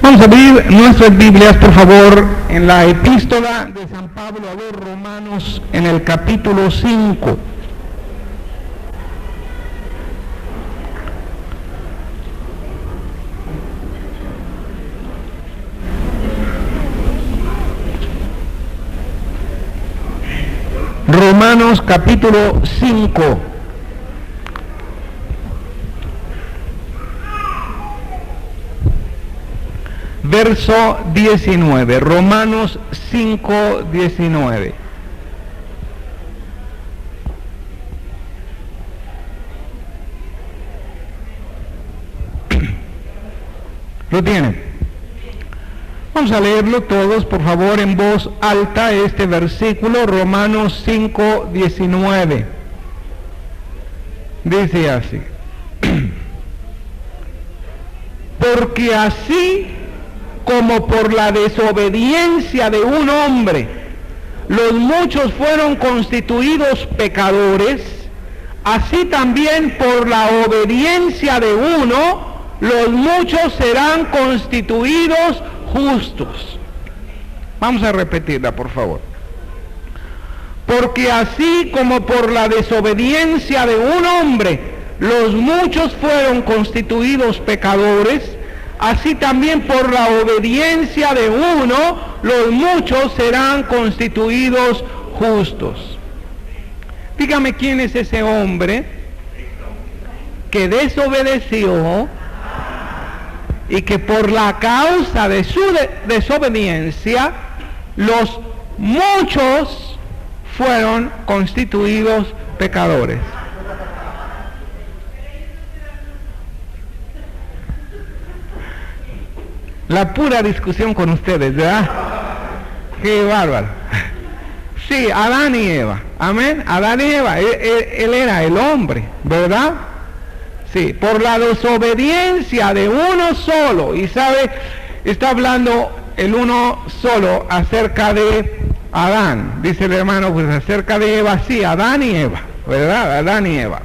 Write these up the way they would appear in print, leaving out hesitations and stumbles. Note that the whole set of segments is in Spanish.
Vamos a abrir nuestras Biblias, por favor, en la epístola de San Pablo a los Romanos, en el capítulo 5. Romanos capítulo 5. Verso 19, Romanos 5, 19. ¿Lo tienen? Vamos a leerlo todos, por favor, en voz alta, este versículo, Romanos 5, 19. Dice así: porque así como por la desobediencia de un hombre los muchos fueron constituidos pecadores, así también por la obediencia de uno los muchos serán constituidos justos. Vamos a repetirla, por favor. Porque así como por la desobediencia de un hombre los muchos fueron constituidos pecadores, así también por la obediencia de uno, los muchos serán constituidos justos. Dígame quién es ese hombre que desobedeció y que por la causa de su desobediencia, los muchos fueron constituidos pecadores. La pura discusión con ustedes, ¿verdad? Qué bárbaro. Sí, Adán y Eva. Amén. Adán y Eva. Él era el hombre, ¿verdad? Sí, por la desobediencia de uno solo. Y sabe, está hablando el uno solo acerca de Adán. Dice el hermano, pues acerca de Eva, sí, Adán y Eva, ¿verdad? Adán y Eva.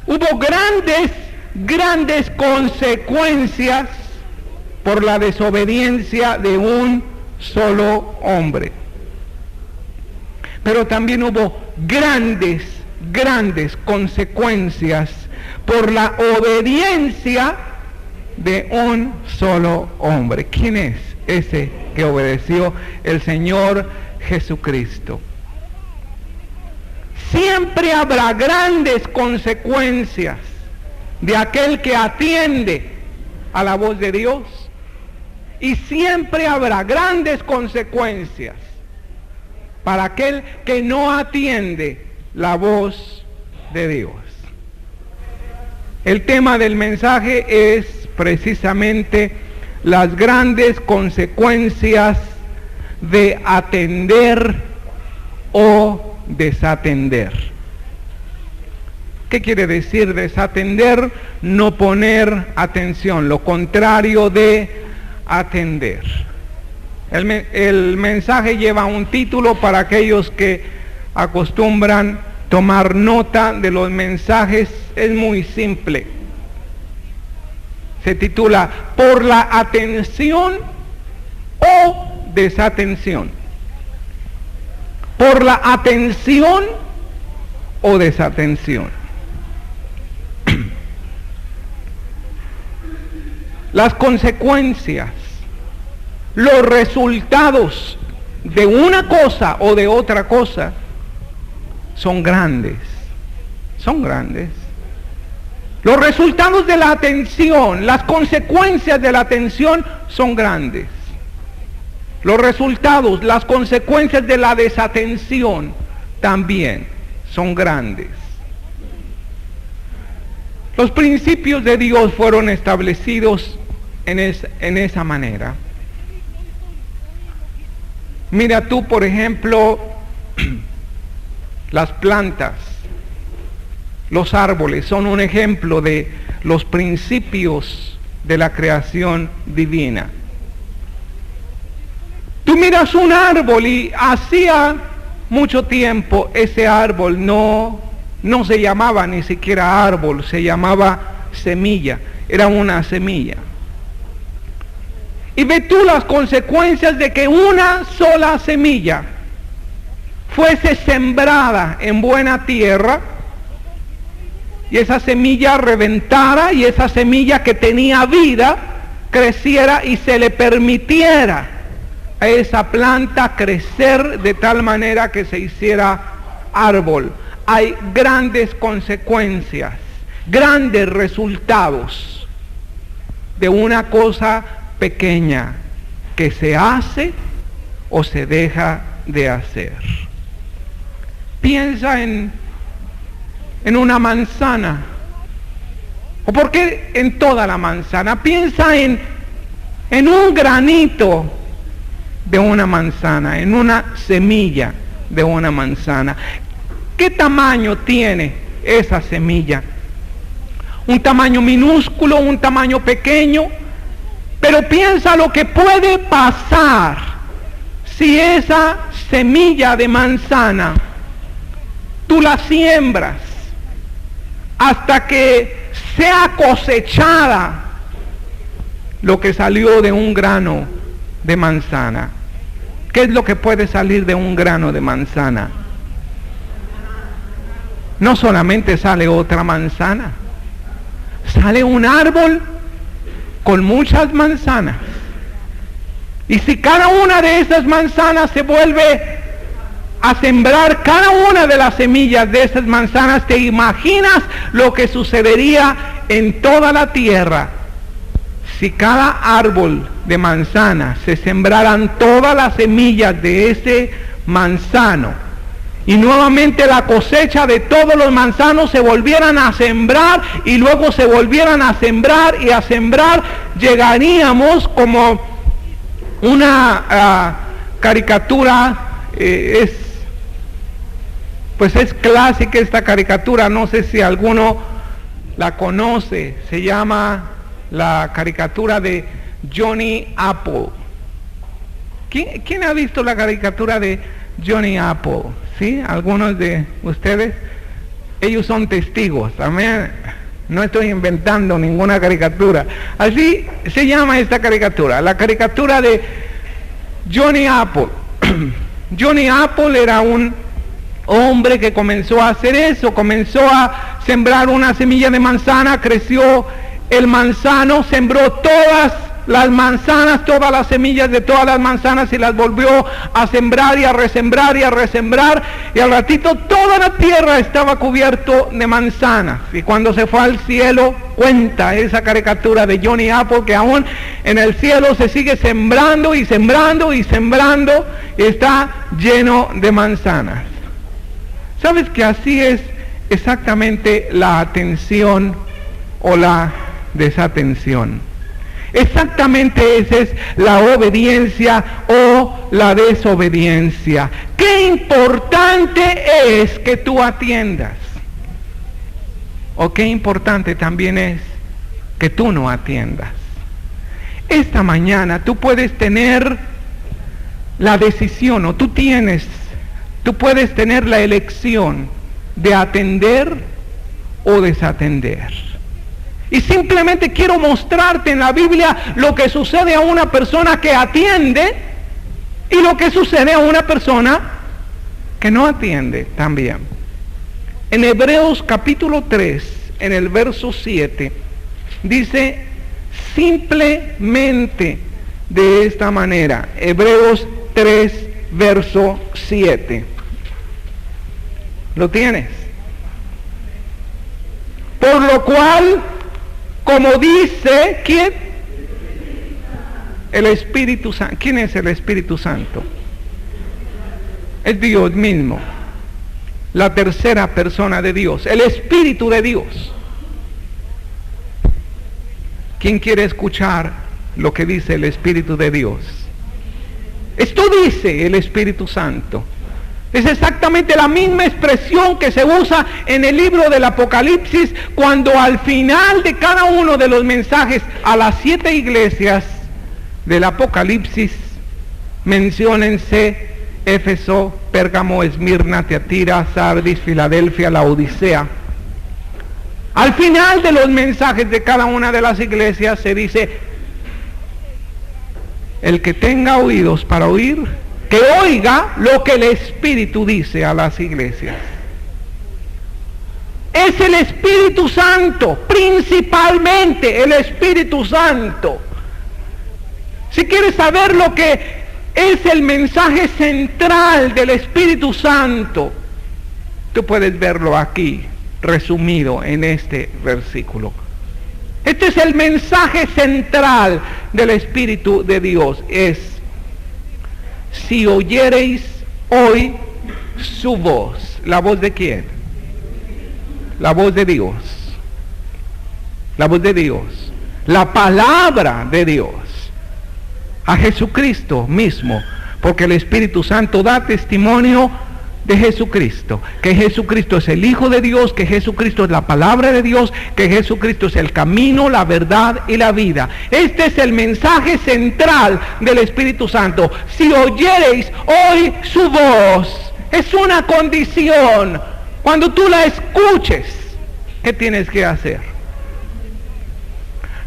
Hubo grandes consecuencias por la desobediencia de un solo hombre. Pero también hubo grandes consecuencias por la obediencia de un solo hombre. ¿Quién es ese que obedeció? El Señor Jesucristo. Siempre habrá grandes consecuencias de aquel que atiende a la voz de Dios, y siempre habrá grandes consecuencias para aquel que no atiende la voz de Dios. El tema del mensaje es precisamente las grandes consecuencias de atender o desatender. ¿Qué quiere decir desatender? No poner atención, lo contrario de atender. El mensaje lleva un título para aquellos que acostumbran tomar nota de los mensajes. Es muy simple. Se titula "Por la atención o desatención". Por la atención o desatención. Las consecuencias, los resultados de una cosa o de otra cosa son grandes. Los resultados de la atención, las consecuencias de la atención son grandes. Los resultados, las consecuencias de la desatención también son grandes. Los principios de Dios fueron establecidos en esa manera. Mira tú, por ejemplo, las plantas, los árboles son un ejemplo de los principios de la creación divina. Tú miras un árbol y hacía mucho tiempo ese árbol no se llamaba ni siquiera árbol, se llamaba semilla, era una semilla. Y ve tú las consecuencias de que una sola semilla fuese sembrada en buena tierra, y esa semilla reventara, y esa semilla que tenía vida creciera y se le permitiera a esa planta crecer de tal manera que se hiciera árbol. Hay grandes consecuencias, grandes resultados de una cosa pequeña que se hace o se deja de hacer. Piensa en una manzana, o por qué en toda la manzana. Piensa en un granito de una manzana, en una semilla de una manzana. ¿Qué tamaño tiene esa semilla? Un tamaño minúsculo, un tamaño pequeño. Pero piensa lo que puede pasar si esa semilla de manzana tú la siembras hasta que sea cosechada lo que salió de un grano de manzana. ¿Qué es lo que puede salir de un grano de manzana? No solamente sale otra manzana, sale un árbol con muchas manzanas. Y si cada una de esas manzanas se vuelve a sembrar cada una de las semillas de esas manzanas, ¿te imaginas lo que sucedería en toda la tierra si cada árbol de manzana se sembraran todas las semillas de ese manzano? Y nuevamente la cosecha de todos los manzanos se volvieran a sembrar y luego se volvieran a sembrar y a sembrar, llegaríamos como una caricatura, es clásica esta caricatura, no sé si alguno la conoce, se llama la caricatura de Johnny Apple. ¿Quién ha visto la caricatura de Johnny Apple? ¿Sí? Algunos de ustedes, ellos son testigos, amén. No estoy inventando ninguna caricatura. Así se llama esta caricatura, la caricatura de Johnny Apple. Johnny Apple era un hombre que comenzó a hacer eso, comenzó a sembrar una semilla de manzana, creció el manzano, sembró todas las manzanas, todas las semillas de todas las manzanas, y las volvió a sembrar y a resembrar y a resembrar, y al ratito toda la tierra estaba cubierto de manzanas. Y cuando se fue al cielo, cuenta esa caricatura de Johnny Apple que aún en el cielo se sigue sembrando y sembrando y sembrando, y está lleno de manzanas. ¿Sabes que así es exactamente la atención o la desatención? Exactamente esa es la obediencia o la desobediencia. Qué importante es que tú atiendas, o qué importante también es que tú no atiendas. Esta mañana tú puedes tener la decisión, o tú puedes tener la elección de atender o desatender. Y simplemente quiero mostrarte en la Biblia lo que sucede a una persona que atiende y lo que sucede a una persona que no atiende también. En Hebreos capítulo 3, en el verso 7, dice simplemente de esta manera. Hebreos 3, verso 7. ¿Lo tienes? Por lo cual, como dice, ¿quién? El Espíritu Santo. ¿Quién es el Espíritu Santo? Es Dios mismo, la tercera persona de Dios, el Espíritu de Dios. ¿Quién quiere escuchar lo que dice el Espíritu de Dios? Esto dice el Espíritu Santo. Es exactamente la misma expresión que se usa en el libro del Apocalipsis, cuando al final de cada uno de los mensajes a las 7 iglesias del Apocalipsis menciónense Éfeso, Pérgamo, Esmirna, Tiatira, Sardis, Filadelfia, Laodicea. Al final de los mensajes de cada una de las iglesias se dice: el que tenga oídos para oír, que oiga lo que el Espíritu dice a las iglesias. Es el Espíritu Santo, principalmente el Espíritu Santo. Si quieres saber lo que es el mensaje central del Espíritu Santo, tú puedes verlo aquí, resumido en este versículo. Este es el mensaje central del Espíritu de Dios. Es: si oyereis hoy su voz. ¿La voz de quién? La voz de Dios. La voz de Dios. La palabra de Dios. A Jesucristo mismo. Porque el Espíritu Santo da testimonio de Jesucristo, que Jesucristo es el Hijo de Dios, que Jesucristo es la palabra de Dios, que Jesucristo es el camino, la verdad y la vida. Este es el mensaje central del Espíritu Santo. Si oyereis hoy su voz, es una condición. Cuando tú la escuches, ¿qué tienes que hacer?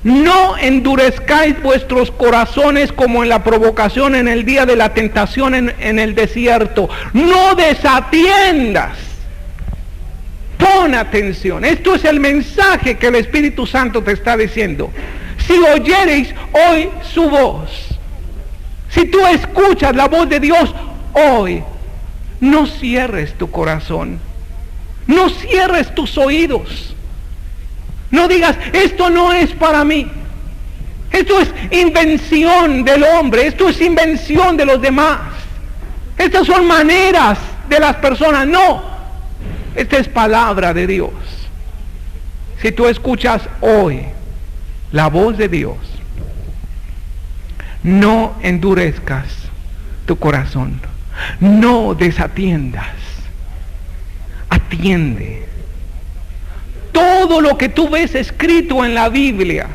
No endurezcáis vuestros corazones como en la provocación en el día de la tentación en el desierto. No desatiendas. Pon atención. Esto es el mensaje que el Espíritu Santo te está diciendo. Si oyereis hoy su voz, si tú escuchas la voz de Dios hoy, no cierres tu corazón. No cierres tus oídos. No digas: esto no es para mí. Esto es invención del hombre. Esto es invención de los demás. Estas son maneras de las personas. No. Esta es palabra de Dios. Si tú escuchas hoy la voz de Dios, no endurezcas tu corazón. No desatiendas. Atiende. Todo lo que tú ves escrito en la Biblia,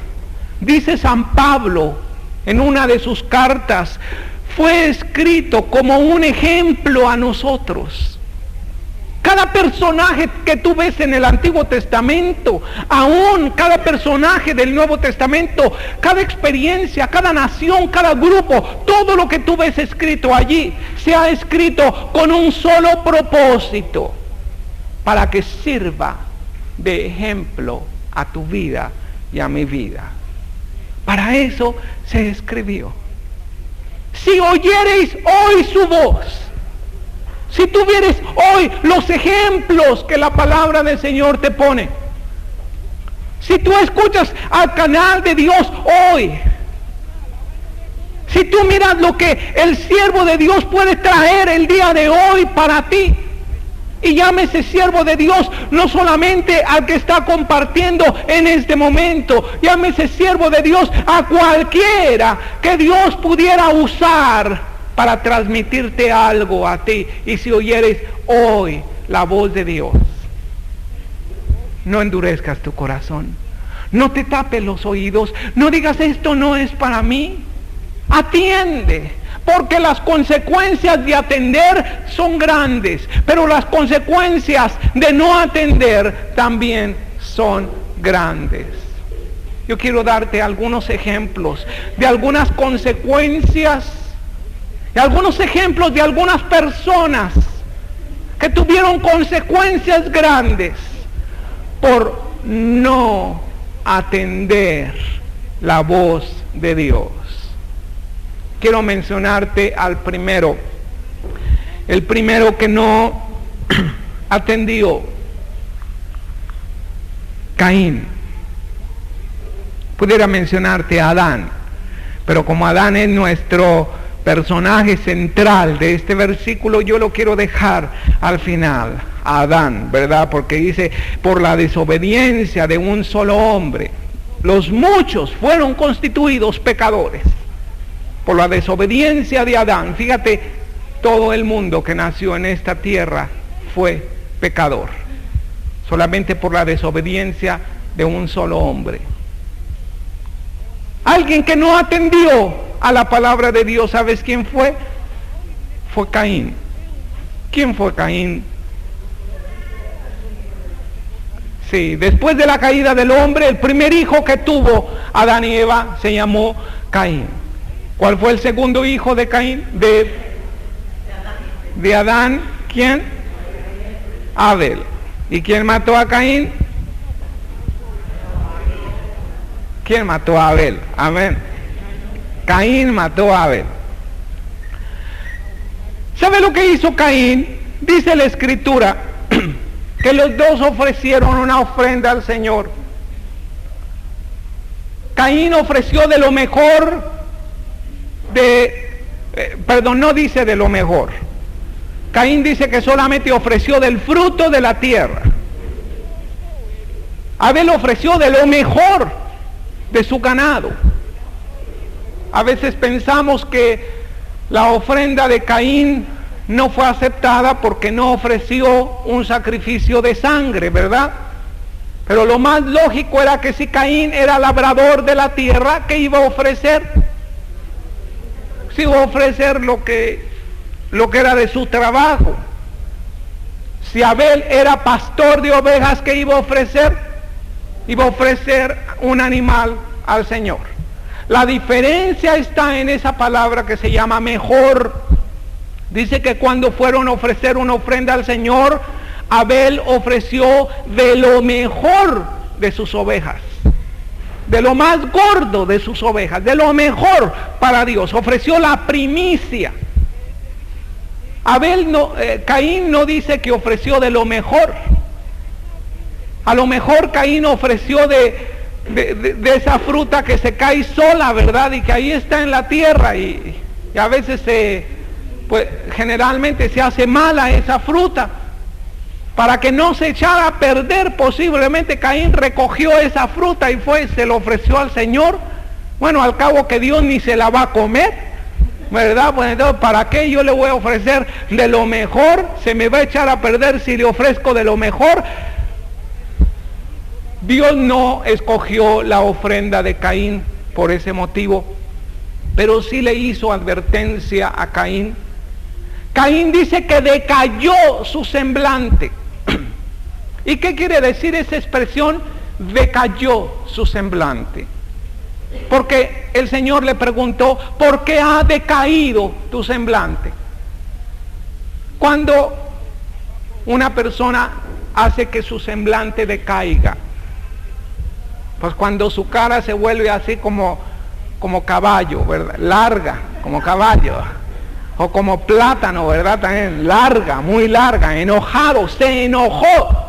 dice San Pablo en una de sus cartas, fue escrito como un ejemplo a nosotros. Cada personaje que tú ves en el Antiguo Testamento, aún cada personaje del Nuevo Testamento, cada experiencia, cada nación, cada grupo, todo lo que tú ves escrito allí, se ha escrito con un solo propósito: para que sirva de ejemplo a tu vida y a mi vida. Para eso se escribió. Si oyereis hoy su voz, si tuvieres hoy los ejemplos que la palabra del Señor te pone, si tú escuchas al canal de Dios hoy, si tú miras lo que el siervo de Dios puede traer el día de hoy para ti, y llámese siervo de Dios no solamente al que está compartiendo en este momento, llámese siervo de Dios a cualquiera que Dios pudiera usar para transmitirte algo a ti. Y si oyeres hoy la voz de Dios, no endurezcas tu corazón, no te tapes los oídos, no digas: esto no es para mí. Atiende. Porque las consecuencias de atender son grandes, pero las consecuencias de no atender también son grandes. Yo quiero darte algunos ejemplos de algunas consecuencias, de algunos ejemplos de algunas personas que tuvieron consecuencias grandes por no atender la voz de Dios. Quiero mencionarte al primero. El primero que no atendió: Caín. Pudiera mencionarte a Adán, pero como Adán es nuestro personaje central de este versículo, yo lo quiero dejar al final, a Adán, ¿verdad? Porque dice: por la desobediencia de un solo hombre, los muchos fueron constituidos pecadores. Por la desobediencia de Adán, fíjate, todo el mundo que nació en esta tierra fue pecador. Solamente por la desobediencia de un solo hombre. Alguien que no atendió a la palabra de Dios, ¿sabes quién fue? Fue Caín. ¿Quién fue Caín? Sí, después de la caída del hombre, el primer hijo que tuvo Adán y Eva se llamó Caín. ¿Cuál fue el segundo hijo de Caín? De Adán, ¿quién? Abel. ¿Y quién mató a Caín? ¿Quién mató a Abel? Amén. Caín mató a Abel. ¿Sabe lo que hizo Caín? Dice la Escritura que los dos ofrecieron una ofrenda al Señor. Caín ofreció de lo mejor no dice de lo mejor. Caín dice que solamente ofreció del fruto de la tierra. Abel ofreció de lo mejor de su ganado. A veces pensamos que la ofrenda de Caín no fue aceptada porque no ofreció un sacrificio de sangre, ¿verdad? Pero lo más lógico era que si Caín era labrador de la tierra, ¿qué iba a ofrecer? Si iba a ofrecer lo que era de su trabajo. Si Abel era pastor de ovejas, ¿qué iba a ofrecer? Iba a ofrecer un animal al Señor. La diferencia está en esa palabra que se llama mejor. Dice que cuando fueron a ofrecer una ofrenda al Señor, Abel ofreció de lo mejor de sus ovejas, de lo más gordo de sus ovejas, de lo mejor para Dios. Ofreció la primicia. Caín no dice que ofreció de lo mejor. A lo mejor Caín ofreció de esa fruta que se cae sola, ¿verdad? Y que ahí está en la tierra y a veces generalmente se hace mala esa fruta. Para que no se echara a perder, posiblemente Caín recogió esa fruta y se lo ofreció al Señor. Bueno, al cabo que Dios ni se la va a comer, ¿verdad? Pues entonces, ¿para qué yo le voy a ofrecer de lo mejor? Se me va a echar a perder si le ofrezco de lo mejor. Dios no escogió la ofrenda de Caín por ese motivo, pero sí le hizo advertencia a Caín. Caín dice que decayó su semblante. ¿Y qué quiere decir esa expresión? Decayó su semblante. Porque el Señor le preguntó, ¿por qué ha decaído tu semblante? Cuando una persona hace que su semblante decaiga, pues cuando su cara se vuelve así como caballo, ¿verdad? Larga, como caballo, o como plátano, ¿verdad? También larga, muy larga, enojado, se enojó.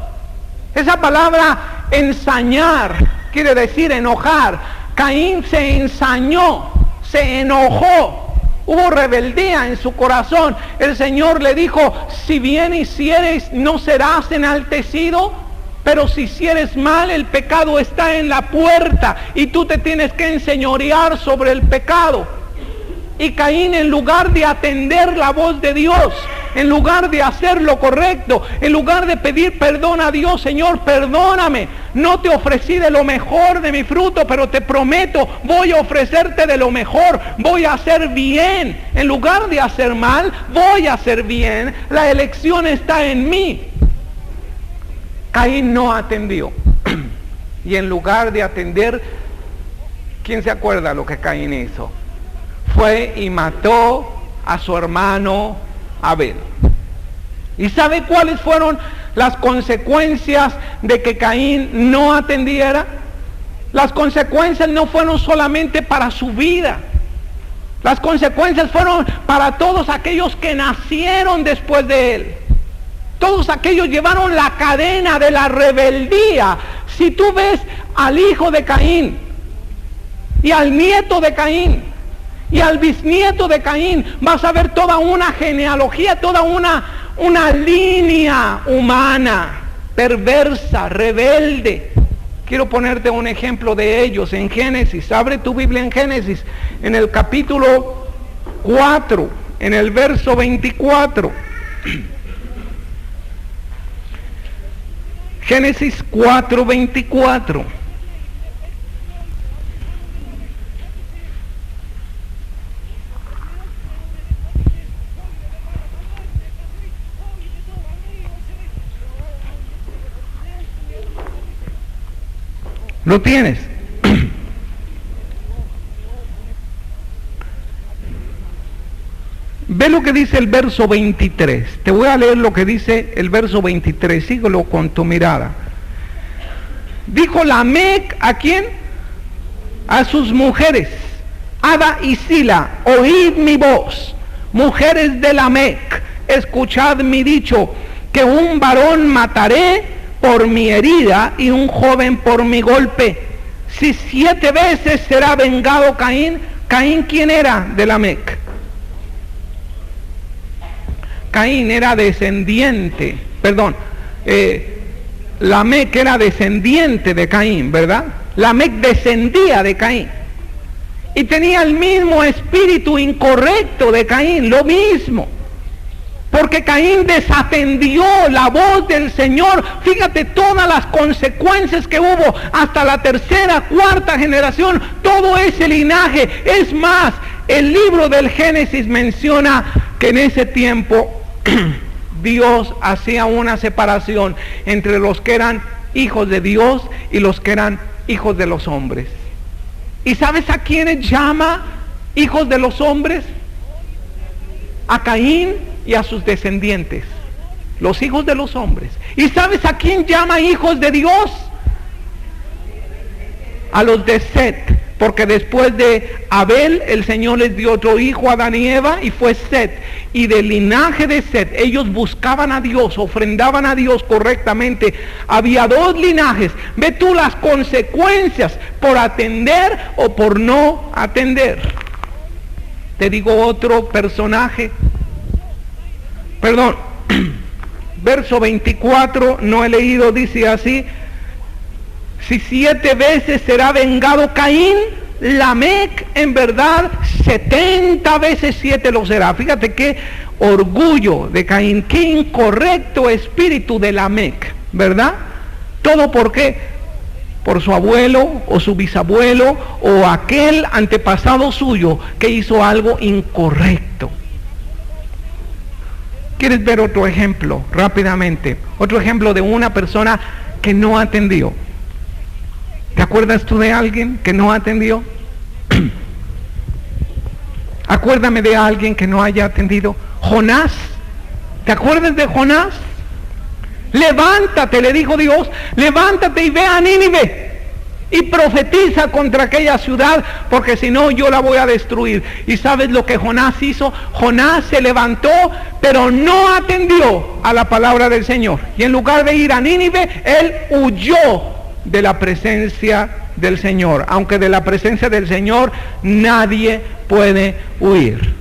Esa palabra ensañar quiere decir enojar. Caín se ensañó, se enojó, hubo rebeldía en su corazón. El Señor le dijo, si bien hicieres, no serás enaltecido, pero si hicieres mal, el pecado está en la puerta y tú te tienes que enseñorear sobre el pecado. Y Caín, en lugar de atender la voz de Dios, en lugar de hacer lo correcto, en lugar de pedir perdón a Dios, Señor, perdóname, no te ofrecí de lo mejor de mi fruto, pero te prometo, voy a ofrecerte de lo mejor, voy a hacer bien. En lugar de hacer mal, voy a hacer bien. La elección está en mí. Caín no atendió. Y en lugar de atender, ¿quién se acuerda lo que Caín hizo? Fue y mató a su hermano Abel. ¿Y sabe cuáles fueron las consecuencias de que Caín no atendiera? Las consecuencias no fueron solamente para su vida. Las consecuencias fueron para todos aquellos que nacieron después de él. Todos aquellos llevaron la cadena de la rebeldía. Si tú ves al hijo de Caín y al nieto de Caín y al bisnieto de Caín, vas a ver toda una genealogía, toda una línea humana, perversa, rebelde. Quiero ponerte un ejemplo de ellos en Génesis. Abre tu Biblia en Génesis, en el capítulo 4, en el verso 24. Génesis 4, 24. ¿Lo tienes? Ve lo que dice el verso 23. Te voy a leer lo que dice el verso 23. Síguelo con tu mirada. Dijo Lamec, ¿a quién? A sus mujeres, Ada y Sila, oíd mi voz, mujeres de Lamec, escuchad mi dicho, que un varón mataré por mi herida y un joven por mi golpe. Si 7 veces será vengado Caín. ¿Caín quién era de Lamec? Caín era descendiente, Lamec era descendiente de Caín, ¿verdad? Lamec descendía de Caín y tenía el mismo espíritu incorrecto de Caín, lo mismo, porque Caín desatendió la voz del Señor. Fíjate todas las consecuencias que hubo hasta la 3ª, 4ª generación, todo ese linaje. Es más, el libro del Génesis menciona que en ese tiempo Dios hacía una separación entre los que eran hijos de Dios y los que eran hijos de los hombres. ¿Y sabes a quiénes llama hijos de los hombres? A Caín y a sus descendientes, los hijos de los hombres. ¿Y sabes a quién llama hijos de Dios? A los de Set, porque después de Abel el Señor les dio otro hijo, Adán y Eva, y fue Set. Y del linaje de Set ellos buscaban a Dios, ofrendaban a Dios correctamente. Había 2 linajes. Ve tú las consecuencias por atender o por no atender. Te digo otro personaje. Verso 24, no he leído, dice así: si 7 veces será vengado Caín, Lamec en verdad 70 veces 7 lo será. Fíjate qué orgullo de Caín, qué incorrecto espíritu de Lamec, ¿verdad? ¿Todo por qué? Por su abuelo o su bisabuelo o aquel antepasado suyo que hizo algo incorrecto. ¿Quieres ver otro ejemplo? Rápidamente, otro ejemplo de una persona que no atendió. ¿Te acuerdas tú de alguien que no atendió? Acuérdame de alguien que no haya atendido. Jonás. ¿Te acuerdas de Jonás? Levántate, le dijo Dios, levántate y ve a Nínive y profetiza contra aquella ciudad, porque si no yo la voy a destruir. ¿Y sabes lo que Jonás hizo? Jonás se levantó, pero no atendió a la palabra del Señor. Y en lugar de ir a Nínive, él huyó de la presencia del Señor, aunque de la presencia del Señor nadie puede huir.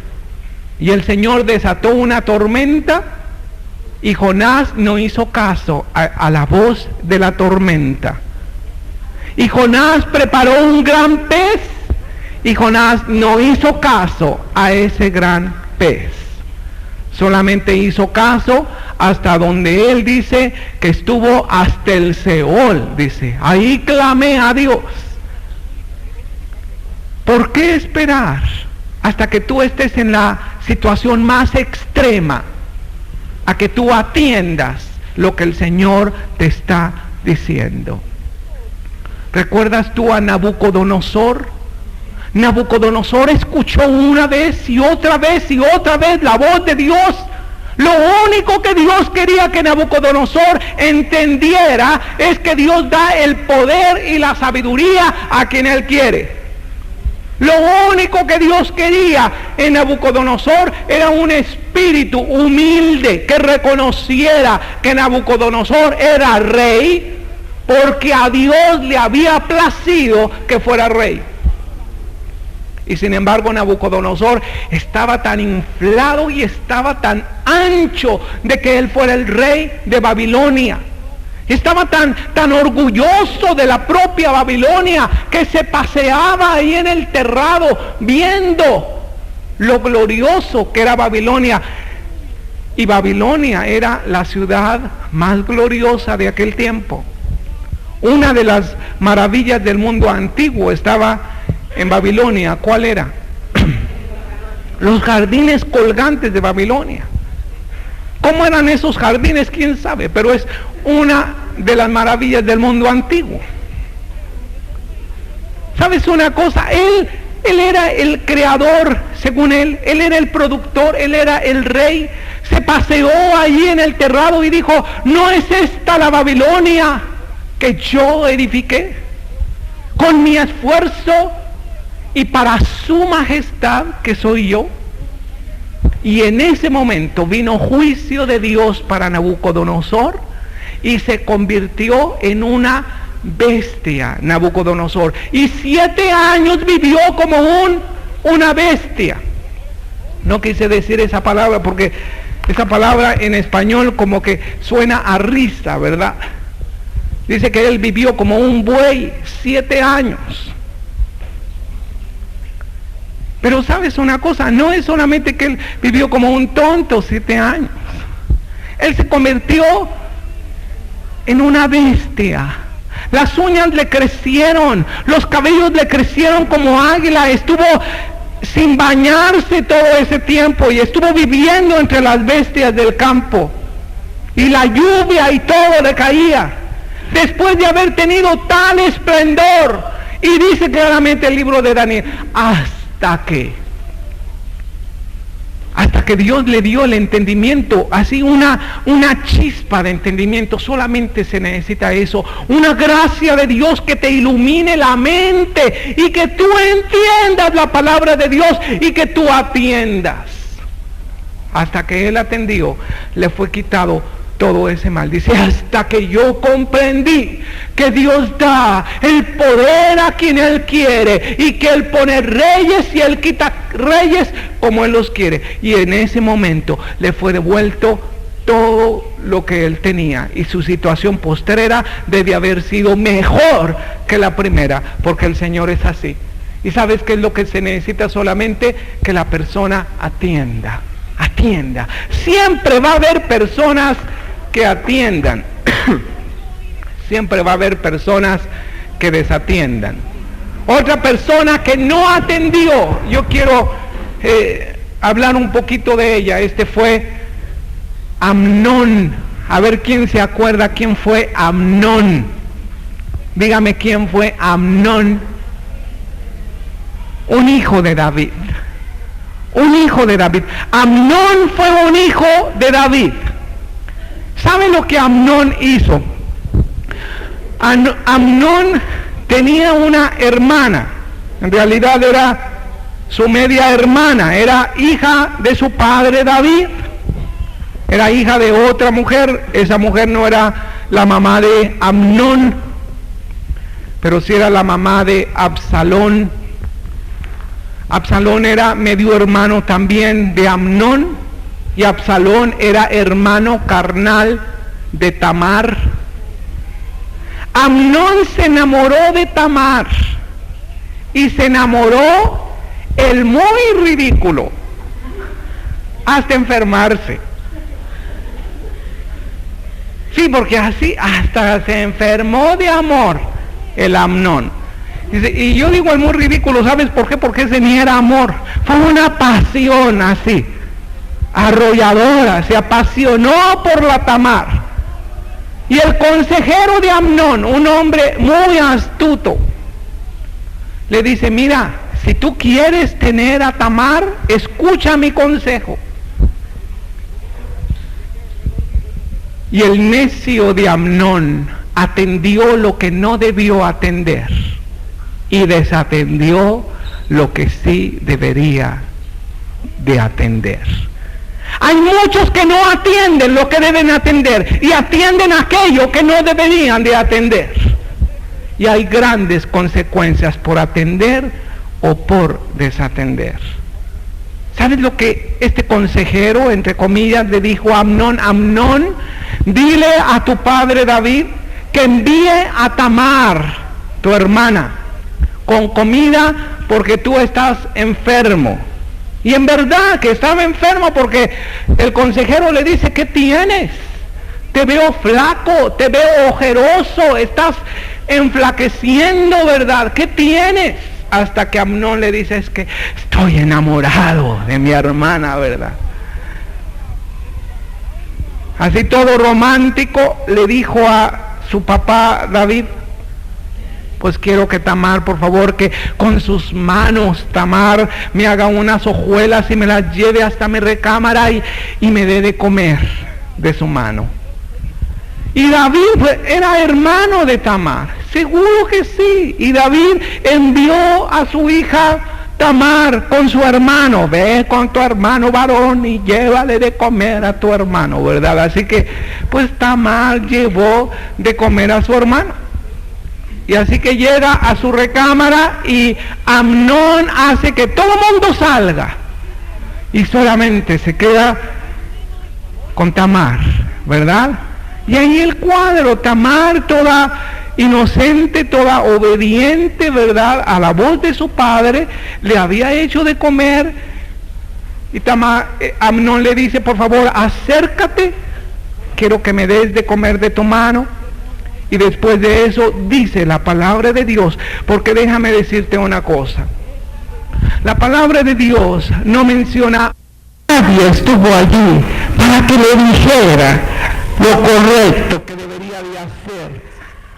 Y el Señor desató una tormenta y Jonás no hizo caso a la voz de la tormenta. Y Jonás preparó un gran pez y Jonás no hizo caso a ese gran pez. Solamente hizo caso hasta donde él dice que estuvo hasta el Seol, dice. Ahí clamé a Dios. ¿Por qué esperar hasta que tú estés en la situación más extrema a que tú atiendas lo que el Señor te está diciendo? ¿Recuerdas tú a Nabucodonosor? Nabucodonosor escuchó una vez y otra vez y otra vez la voz de Dios. Lo único que Dios quería que Nabucodonosor entendiera es que Dios da el poder y la sabiduría a quien Él quiere. Lo único que Dios quería en Nabucodonosor era un espíritu humilde que reconociera que Nabucodonosor era rey, porque a Dios le había placido que fuera rey. Y sin embargo Nabucodonosor estaba tan inflado y estaba tan ancho de que él fuera el rey de Babilonia. Estaba tan orgulloso de la propia Babilonia que se paseaba ahí en el terrado viendo lo glorioso que era Babilonia. Y Babilonia era la ciudad más gloriosa de aquel tiempo. Una de las maravillas del mundo antiguo estaba en Babilonia. ¿Cuál era? Los jardines colgantes de Babilonia. ¿Cómo eran esos jardines? ¿Quién sabe? Pero es una de las maravillas del mundo antiguo. ¿sabes una cosa? Él era el creador, según él era el productor, él era el rey. Se paseó allí en el terrado y dijo, ¿no es esta la Babilonia que yo edifiqué con mi esfuerzo y para su majestad que soy yo? Y en ese momento vino juicio de Dios para Nabucodonosor y se convirtió en una bestia, Nabucodonosor. Y 7 años vivió como una bestia. No quise decir esa palabra porque esa palabra en español como que suena a risa, ¿verdad? Dice que él vivió como un buey 7 años. Pero ¿sabes una cosa? No es solamente que él vivió como un tonto 7 años. Él se convirtió en una bestia. Las uñas le crecieron, los cabellos le crecieron como águila. Estuvo sin bañarse todo ese tiempo y estuvo viviendo entre las bestias del campo. Y la lluvia y todo le caía. Después de haber tenido tal esplendor. Y dice claramente el libro de Daniel, hasta que Dios le dio el entendimiento, así una chispa de entendimiento. Solamente se necesita eso, una gracia de Dios que te ilumine la mente y que tú entiendas la palabra de Dios y que tú atiendas. Hasta que él atendió, le fue quitado todo ese mal. Dice, hasta que yo comprendí que Dios da el poder a quien Él quiere y que Él pone reyes y Él quita reyes como Él los quiere. Y en ese momento le fue devuelto todo lo que él tenía y su situación postrera debe haber sido mejor que la primera, porque el Señor es así. Y ¿sabes qué es lo que se necesita? Solamente que la persona atienda. Siempre va a haber personas que atiendan. Siempre va a haber personas que desatiendan. Otra persona que no atendió, yo quiero hablar un poquito de ella. Fue Amnón. A ver quién se acuerda quién fue Amnón. Dígame quién fue Amnón. Un hijo de David. Amnón fue un hijo de David. ¿Saben lo que Amnón hizo? Amnón tenía una hermana. En realidad era su media hermana. Era hija de su padre David. Era hija de otra mujer. Esa mujer no era la mamá de Amnón, pero sí era la mamá de Absalón. Absalón era medio hermano también de Amnón, y Absalón era hermano carnal de Tamar. Amnón se enamoró de Tamar y se enamoró el muy ridículo hasta enfermarse. Sí, porque así hasta se enfermó de amor el Amnón. Y yo digo el muy ridículo, ¿sabes por qué? Porque ese ni era amor, fue una pasión así, arrolladora, se apasionó por la Tamar. Y el consejero de Amnón, un hombre muy astuto, le dice, mira, si tú quieres tener a Tamar, escucha mi consejo. Y el necio de Amnón atendió lo que no debió atender y desatendió lo que sí debería de atender. Hay muchos que no atienden lo que deben atender y atienden aquello que no deberían de atender. Y hay grandes consecuencias por atender o por desatender. ¿Sabes lo que este consejero, entre comillas, le dijo a Amnón? Amnón, dile a tu padre David que envíe a Tamar, tu hermana, con comida porque tú estás enfermo. Y en verdad que estaba enfermo porque el consejero le dice, ¿qué tienes? Te veo flaco, te veo ojeroso, estás enflaqueciendo, ¿verdad? ¿Qué tienes? Hasta que Amnón le dice, es que estoy enamorado de mi hermana, ¿verdad? Así todo romántico le dijo a su papá David, Pues quiero que Tamar, por favor, que con sus manos Tamar me haga unas hojuelas y me las lleve hasta mi recámara y me dé de comer de su mano. Y David era hermano de Tamar, seguro que sí. Y David envió a su hija Tamar con su hermano. Ve con tu hermano varón y llévale de comer a tu hermano, ¿verdad? Así que pues Tamar llevó de comer a su hermano. Y así que llega a su recámara y Amnón hace que todo el mundo salga. Y solamente se queda con Tamar, ¿verdad? Y ahí el cuadro, Tamar toda inocente, toda obediente, ¿verdad? A la voz de su padre, le había hecho de comer. Y Amnón le dice, por favor, acércate, quiero que me des de comer de tu mano. Y después de eso dice la palabra de Dios, porque déjame decirte una cosa. La palabra de Dios no menciona, nadie estuvo allí para que le dijera lo correcto que debería de hacer.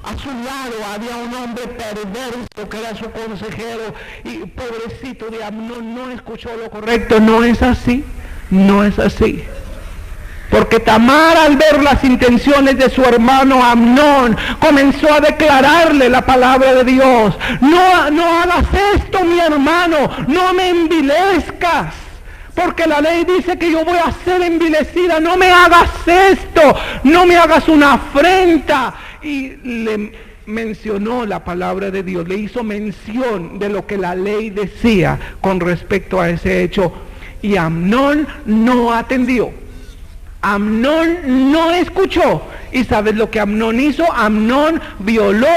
A su lado había un hombre perverso que era su consejero y pobrecito de Amnón no escuchó lo correcto. No es así, no es así. Porque Tamar, al ver las intenciones de su hermano Amnón, comenzó a declararle la palabra de Dios. No hagas esto, mi hermano, no me envilezcas, porque la ley dice que yo voy a ser envilecida. No me hagas esto, no me hagas una afrenta. Y le mencionó la palabra de Dios, le hizo mención de lo que la ley decía con respecto a ese hecho. Y Amnón no atendió. Amnón no escuchó. ¿Y sabes lo que Amnón hizo? Amnón violó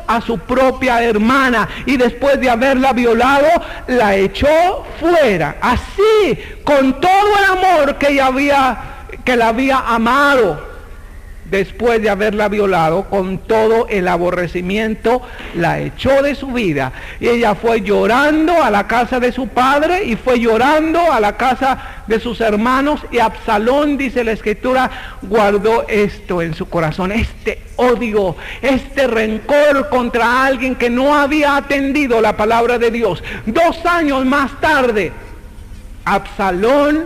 a su propia hermana y después de haberla violado la echó fuera, así, con todo el amor que la había amado. Después de haberla violado, con todo el aborrecimiento, la echó de su vida. Y ella fue llorando a la casa de su padre y fue llorando a la casa de sus hermanos. Y Absalón, dice la Escritura, guardó esto en su corazón, este odio, este rencor contra alguien que no había atendido la palabra de Dios. 2 años más tarde, Absalón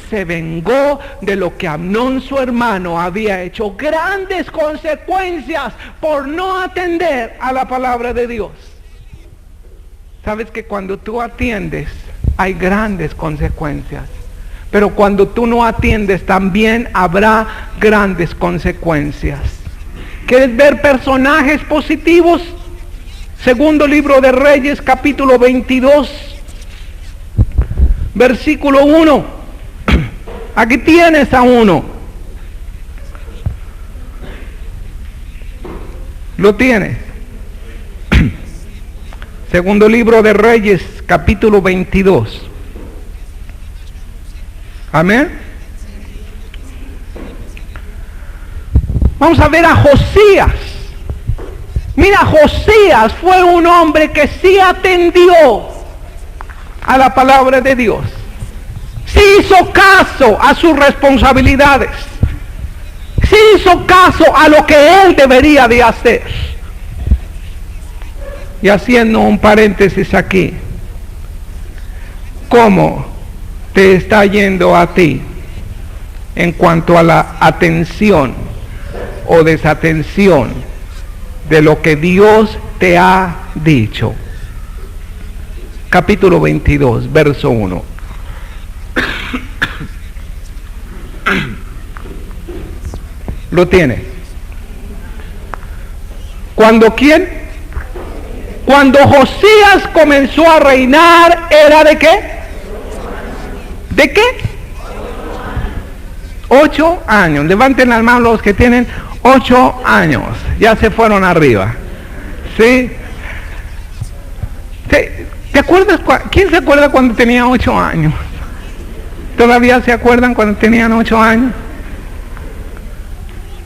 se vengó de lo que Amnón, su hermano, había hecho. Grandes consecuencias por no atender a la palabra de Dios. Sabes que cuando tú atiendes hay grandes consecuencias, pero cuando tú no atiendes también habrá grandes consecuencias. ¿Quieres ver personajes positivos? Segundo libro de Reyes, capítulo 22, versículo 1. Aquí tienes a uno. Lo tienes. Segundo libro de Reyes, capítulo 22. Amén. Vamos a ver a Josías. Mira, Josías fue un hombre que sí atendió a la palabra de Dios. Sí hizo caso a sus responsabilidades. Sí hizo caso a lo que él debería de hacer. Y haciendo un paréntesis aquí, ¿cómo te está yendo a ti en cuanto a la atención o desatención de lo que Dios te ha dicho? Capítulo 22, verso 1. Lo tiene. ¿Cuándo quién? Cuando Josías comenzó a reinar, ¿era de qué? ¿De qué? 8 años. Levanten las manos los que tienen 8 años. Ya se fueron arriba. ¿Sí? ¿Te acuerdas? ¿Quién se acuerda cuando tenía 8 años? ¿Todavía se acuerdan cuando tenían 8 años?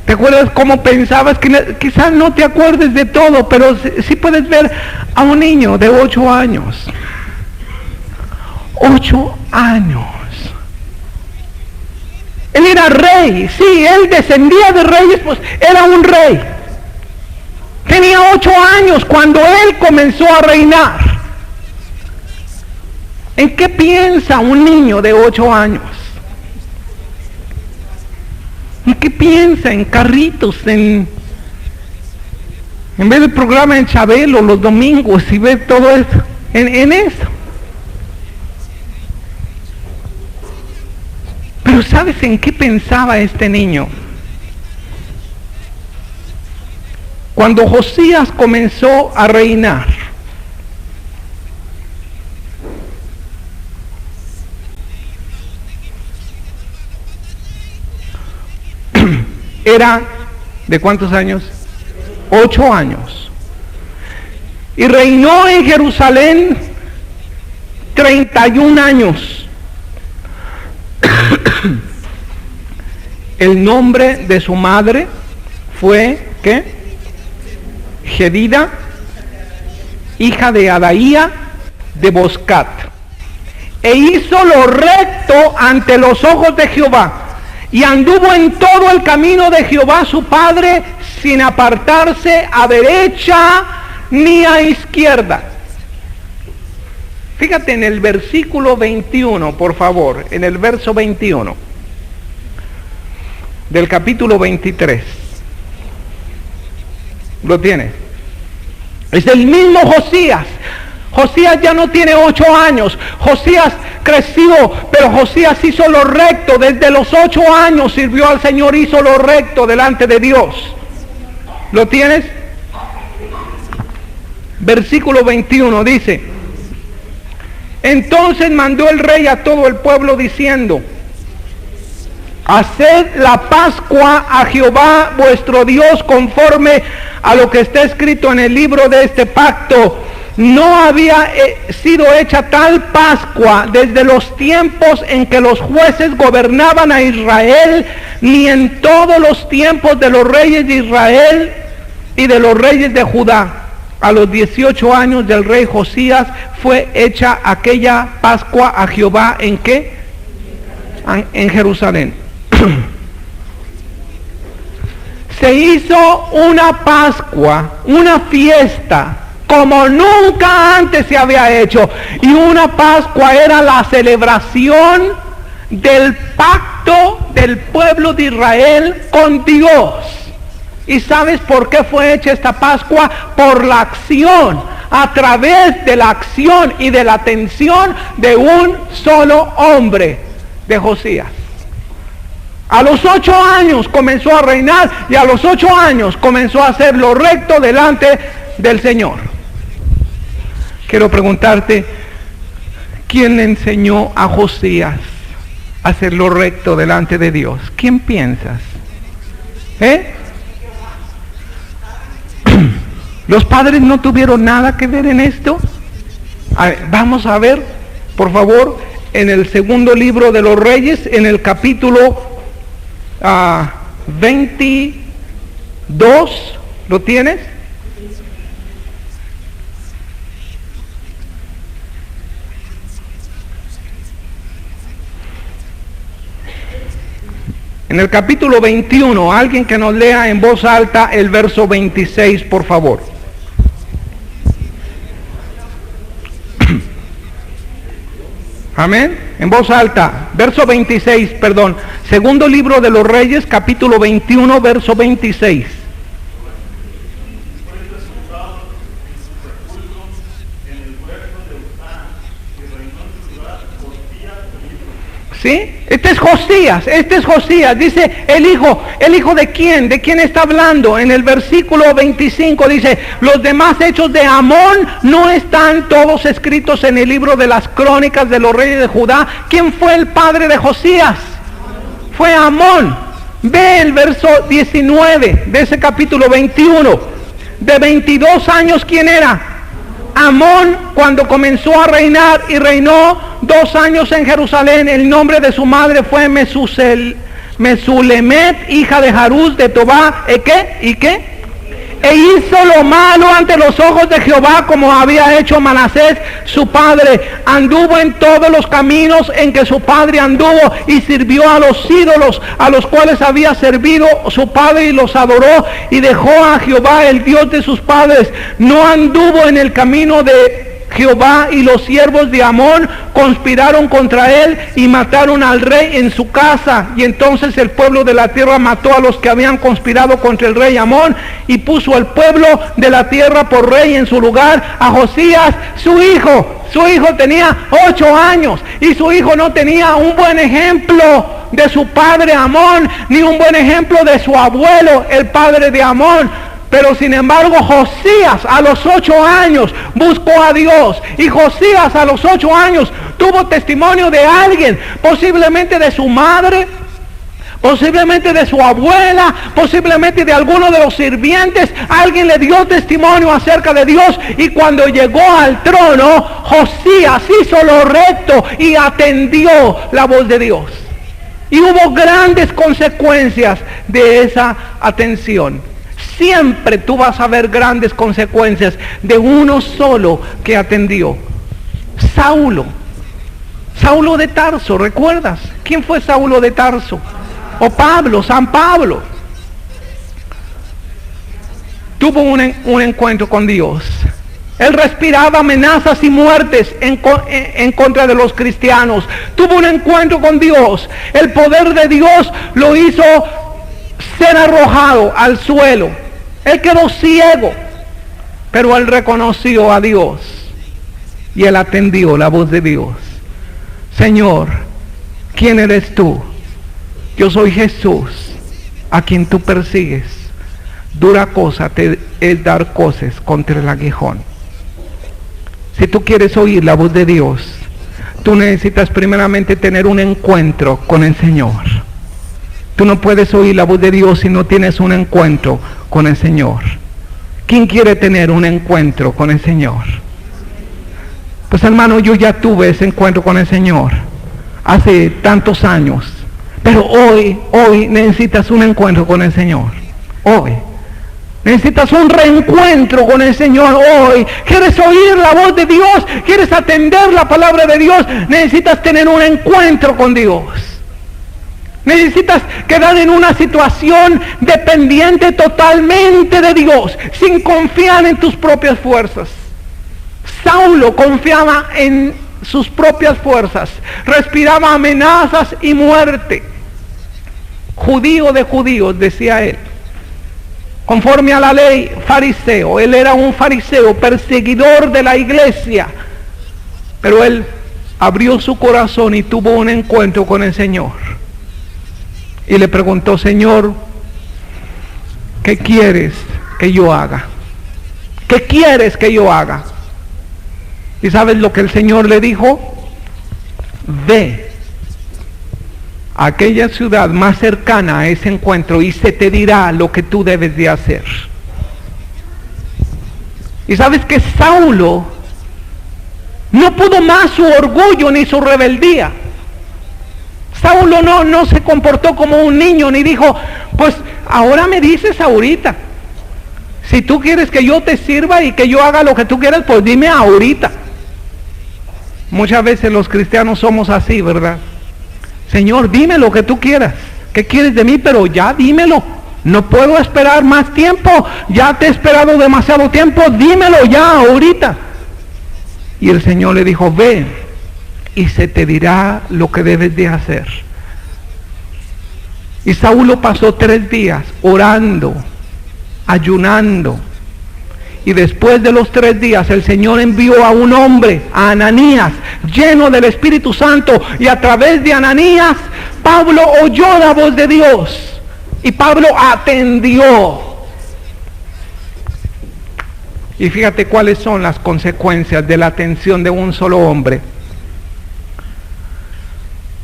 ¿Te acuerdas cómo pensabas? Quizás no te acuerdes de todo, pero sí puedes ver a un niño de 8 años. 8 años. Él era rey, sí, él descendía de reyes, pues era un rey. Tenía 8 años cuando él comenzó a reinar. ¿En qué piensa un niño de 8 años? ¿En qué piensa? En carritos, en vez del programa en Chabelo los domingos y ver todo eso, en eso. Pero ¿sabes en qué pensaba este niño? Cuando Josías comenzó a reinar, era ¿de cuántos años? 8 años. Y reinó en Jerusalén 31 años. El nombre de su madre fue, ¿qué? Jedida, hija de Adaía de Boscat. E hizo lo recto ante los ojos de Jehová, y anduvo en todo el camino de Jehová su padre, sin apartarse a derecha ni a izquierda. Fíjate en el versículo 21, por favor, en el verso 21 del capítulo 23. ¿Lo tienes? Es el mismo Josías. Josías ya no tiene 8 años. Josías creció, pero Josías hizo lo recto. Desde los 8 años sirvió al Señor, hizo lo recto delante de Dios. ¿Lo tienes? Versículo 21 dice: entonces mandó el rey a todo el pueblo diciendo: haced la Pascua a Jehová vuestro Dios conforme a lo que está escrito en el libro de este pacto. No había sido hecha tal Pascua desde los tiempos en que los jueces gobernaban a Israel, ni en todos los tiempos de los reyes de Israel y de los reyes de Judá. A los 18 años del rey Josías fue hecha aquella Pascua a Jehová. ¿En qué? En Jerusalén. Se hizo una Pascua, una fiesta, como nunca antes se había hecho. Y una Pascua era la celebración del pacto del pueblo de Israel con Dios. ¿Y sabes por qué fue hecha esta Pascua? Por la acción, a través de la acción y de la atención de un solo hombre, de Josías. A los 8 años comenzó a reinar, y a los 8 años comenzó a hacer lo recto delante del Señor. Quiero preguntarte, ¿quién le enseñó a Josías a hacer lo recto delante de Dios? ¿Quién piensas? ¿Los padres no tuvieron nada que ver en esto? Vamos a ver, por favor, en el segundo libro de los Reyes, en el capítulo 22, ¿lo tienes? En el capítulo 21, alguien que nos lea en voz alta el verso 26, por favor. Amén. En voz alta. Verso 26, perdón. Segundo libro de los Reyes, capítulo 21, verso 26. ¿Sí? Este es Josías, dice el hijo de quién, ¿de quién está hablando? En el versículo 25 dice: los demás hechos de Amón no están todos escritos en el libro de las crónicas de los reyes de Judá. ¿Quién fue el padre de Josías? Fue Amón. Ve el verso 19 de ese capítulo 21. De 22 años, ¿quién era? Amón, cuando comenzó a reinar, y reinó 2 años en Jerusalén. El nombre de su madre fue Mesulemet, hija de Jarús de Tobá. ¿Y qué? e hizo lo malo ante los ojos de Jehová, como había hecho Manasés su padre. Anduvo en todos los caminos en que su padre anduvo, y sirvió a los ídolos a los cuales había servido su padre, y los adoró, y dejó a Jehová el Dios de sus padres. No anduvo en el camino de Jehová, y los siervos de Amón conspiraron contra él y mataron al rey en su casa. Y entonces el pueblo de la tierra mató a los que habían conspirado contra el rey Amón, y puso al pueblo de la tierra por rey en su lugar a Josías su hijo. Su hijo tenía 8 años, y su hijo no tenía un buen ejemplo de su padre Amón, ni un buen ejemplo de su abuelo, el padre de Amón. Pero sin embargo, Josías a los 8 años buscó a Dios, y Josías a los 8 años tuvo testimonio de alguien, posiblemente de su madre, posiblemente de su abuela, posiblemente de alguno de los sirvientes. Alguien le dio testimonio acerca de Dios, y cuando llegó al trono, Josías hizo lo recto y atendió la voz de Dios. Y hubo grandes consecuencias de esa atención. Siempre tú vas a ver grandes consecuencias de uno solo que atendió. Saulo de Tarso, ¿recuerdas? ¿Quién fue Saulo de Tarso? O Pablo, San Pablo. Tuvo un encuentro con Dios. Él respiraba amenazas y muertes en contra de los cristianos. Tuvo un encuentro con Dios. El poder de Dios lo hizo ser arrojado al suelo. Él quedó ciego, pero él reconoció a Dios y él atendió la voz de Dios. Señor, ¿quién eres tú? Yo soy Jesús, a quien tú persigues. Dura cosa te es dar coces contra el aguijón. Si tú quieres oír la voz de Dios, tú necesitas primeramente tener un encuentro con el Señor. Tú no puedes oír la voz de Dios si no tienes un encuentro con el Señor. ¿Quién quiere tener un encuentro con el Señor? Pues hermano, yo ya tuve ese encuentro con el Señor hace tantos años, pero hoy necesitas un encuentro con el Señor. Hoy necesitas un reencuentro con el Señor. Hoy quieres oír la voz de Dios, quieres atender la palabra de Dios, necesitas tener un encuentro con Dios. Necesitas quedar en una situación dependiente totalmente de Dios, sin confiar en tus propias fuerzas. Saulo confiaba en sus propias fuerzas, respiraba amenazas y muerte. Judío de judíos, decía él, conforme a la ley, fariseo. Él era un fariseo, perseguidor de la iglesia, pero él abrió su corazón y tuvo un encuentro con el Señor. Y le preguntó: Señor, ¿qué quieres que yo haga? ¿Qué quieres que yo haga? ¿Y sabes lo que el Señor le dijo? Ve a aquella ciudad más cercana a ese encuentro y se te dirá lo que tú debes de hacer. Y sabes que Saulo no pudo más su orgullo ni su rebeldía. Saulo no se comportó como un niño, ni dijo: pues ahora me dices ahorita. Si tú quieres que yo te sirva y que yo haga lo que tú quieras, pues dime ahorita. Muchas veces los cristianos somos así, ¿verdad? Señor, dime lo que tú quieras. ¿Qué quieres de mí? Pero ya dímelo. No puedo esperar más tiempo. Ya te he esperado demasiado tiempo. Dímelo ya ahorita. Y el Señor le dijo: ve y se te dirá lo que debes de hacer. Y Saulo pasó 3 días orando, ayunando, y después de los 3 días el Señor envió a un hombre, a Ananías, lleno del Espíritu Santo, y a través de Ananías Pablo oyó la voz de Dios y Pablo atendió. Y fíjate cuáles son las consecuencias de la atención de un solo hombre.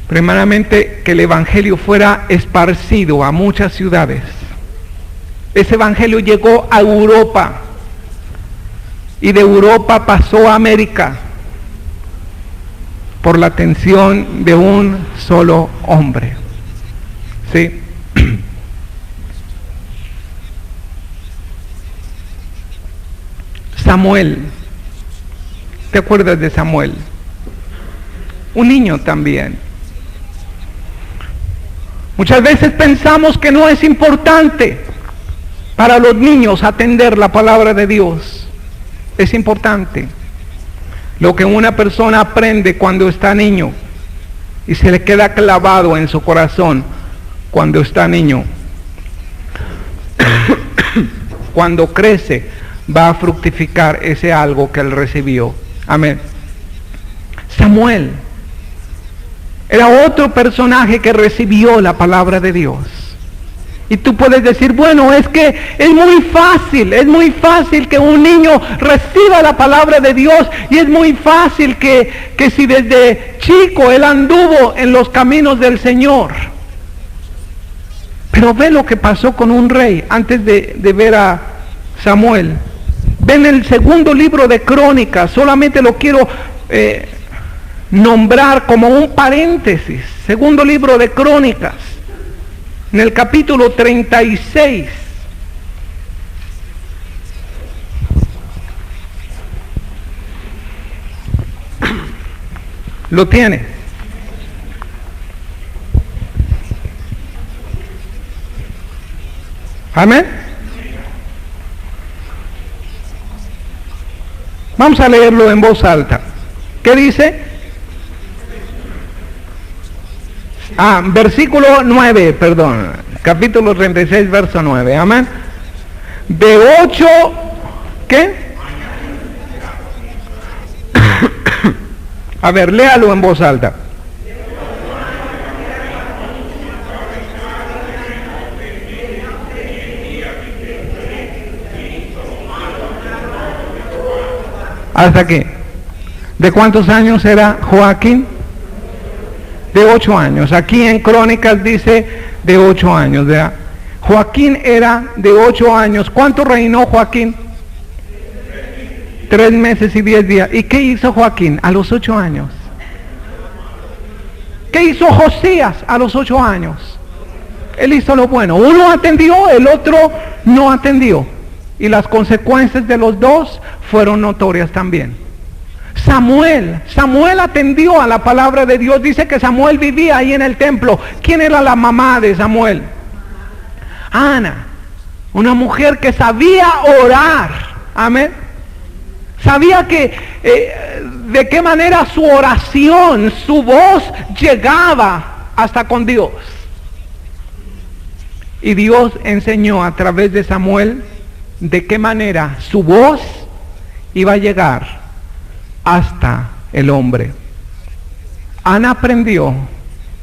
Primeramente, que el evangelio fuera esparcido a muchas ciudades. Ese evangelio llegó a Europa y de Europa pasó a América por la atención de un solo hombre. ¿Sí? Samuel. ¿Te acuerdas de Samuel? Un niño también. Muchas veces pensamos que no es importante para los niños atender la palabra de Dios. Es importante. Lo que una persona aprende cuando está niño y se le queda clavado en su corazón cuando está niño. Cuando crece, va a fructificar ese algo que él recibió. Amén. Samuel era otro personaje que recibió la palabra de Dios. Y tú puedes decir, bueno, es que es muy fácil que un niño reciba la palabra de Dios, y es muy fácil que si desde chico él anduvo en los caminos del Señor. Pero ve lo que pasó con un rey antes de ver a Samuel. Ven el segundo libro de Crónicas, solamente lo quiero nombrar como un paréntesis. Segundo libro de Crónicas, en el capítulo 36. ¿Lo tiene? Amén. Vamos a leerlo en voz alta. ¿Qué dice? Versículo 9, perdón. Capítulo 36, verso 9. Amén. De 8, ¿qué? A ver, léalo en voz alta. Hasta aquí. ¿De cuántos años era Joaquín? De 8 años. Aquí en Crónicas dice de 8 años, ¿verdad? Joaquín era de 8 años. ¿Cuánto reinó Joaquín? 3 meses y 10 días. ¿Y qué hizo Joaquín a los 8 años? ¿Qué hizo Josías a los 8 años? Él hizo lo bueno. Uno atendió, el otro no atendió. Y las consecuencias de los dos fueron notorias también. Samuel atendió a la palabra de Dios. Dice que Samuel vivía ahí en el templo. ¿Quién era la mamá de Samuel? Ana, una mujer que sabía orar. Amén. Sabía que de qué manera su oración, su voz llegaba hasta con Dios. Y Dios enseñó a través de Samuel de qué manera su voz iba a llegar hasta el hombre. Ana aprendió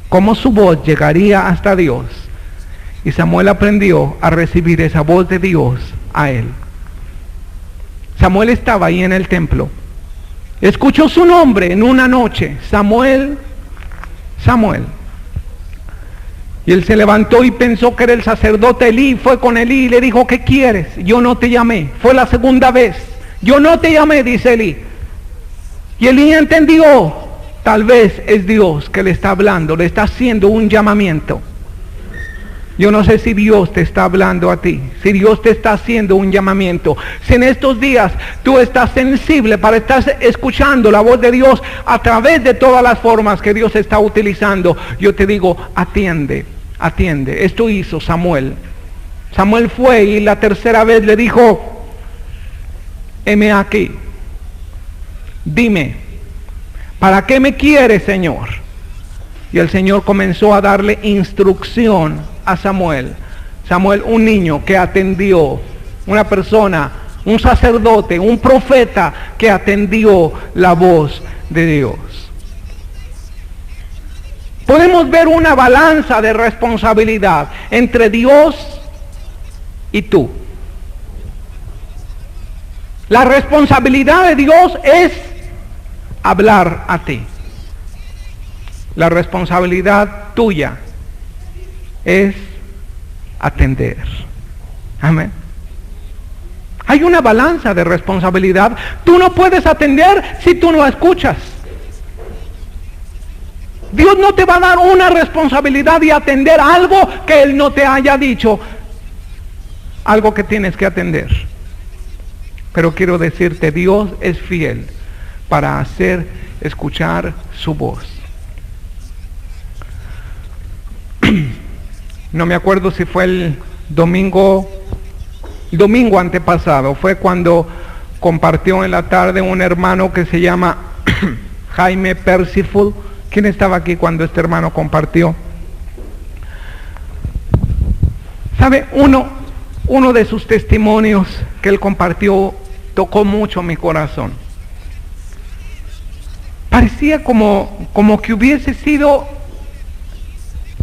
cómo su voz llegaría hasta Dios, y Samuel aprendió a recibir esa voz de Dios a él. Samuel estaba ahí en el templo, escuchó su nombre en una noche: Samuel, Samuel. Y él se levantó y pensó que era el sacerdote Elí. Fue con Elí y le dijo: ¿qué quieres? Yo no te llamé. Fue la segunda vez. Yo no te llamé, dice Elí. Y Elí entendió: tal vez es Dios que le está hablando, le está haciendo un llamamiento. Yo no sé si Dios te está hablando a ti, si Dios te está haciendo un llamamiento. Si en estos días tú estás sensible para estar escuchando la voz de Dios a través de todas las formas que Dios está utilizando, yo te digo: atiende, atiende. Esto hizo Samuel. Samuel fue y la tercera vez le dijo: heme aquí, dime, ¿para qué me quieres, Señor? Y el Señor comenzó a darle instrucción a Samuel. Samuel, un niño que atendió, una persona, un sacerdote, un profeta que atendió la voz de Dios. Podemos ver una balanza de responsabilidad entre Dios y tú. La responsabilidad de Dios es hablar a ti. La responsabilidad tuya es atender. Amén. Hay una balanza de responsabilidad. Tú no puedes atender si tú no escuchas. Dios no te va a dar una responsabilidad de atender algo que Él no te haya dicho, algo que tienes que atender. Pero quiero decirte, Dios es fiel para hacer escuchar su voz. No me acuerdo si fue el domingo antepasado, fue cuando compartió en la tarde un hermano que se llama Jaime Percival. ¿Quién estaba aquí cuando este hermano compartió? ¿Sabe? Uno de sus testimonios que él compartió tocó mucho mi corazón. Parecía como que hubiese sido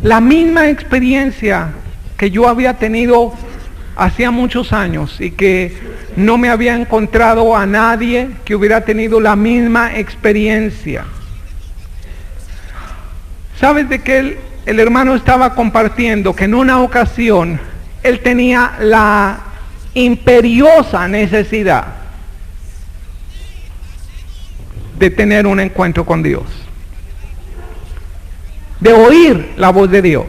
la misma experiencia que yo había tenido hacía muchos años y que no me había encontrado a nadie que hubiera tenido la misma experiencia. ¿Sabes de qué el hermano estaba compartiendo? Que en una ocasión él tenía la imperiosa necesidad de tener un encuentro con Dios, de oír la voz de Dios.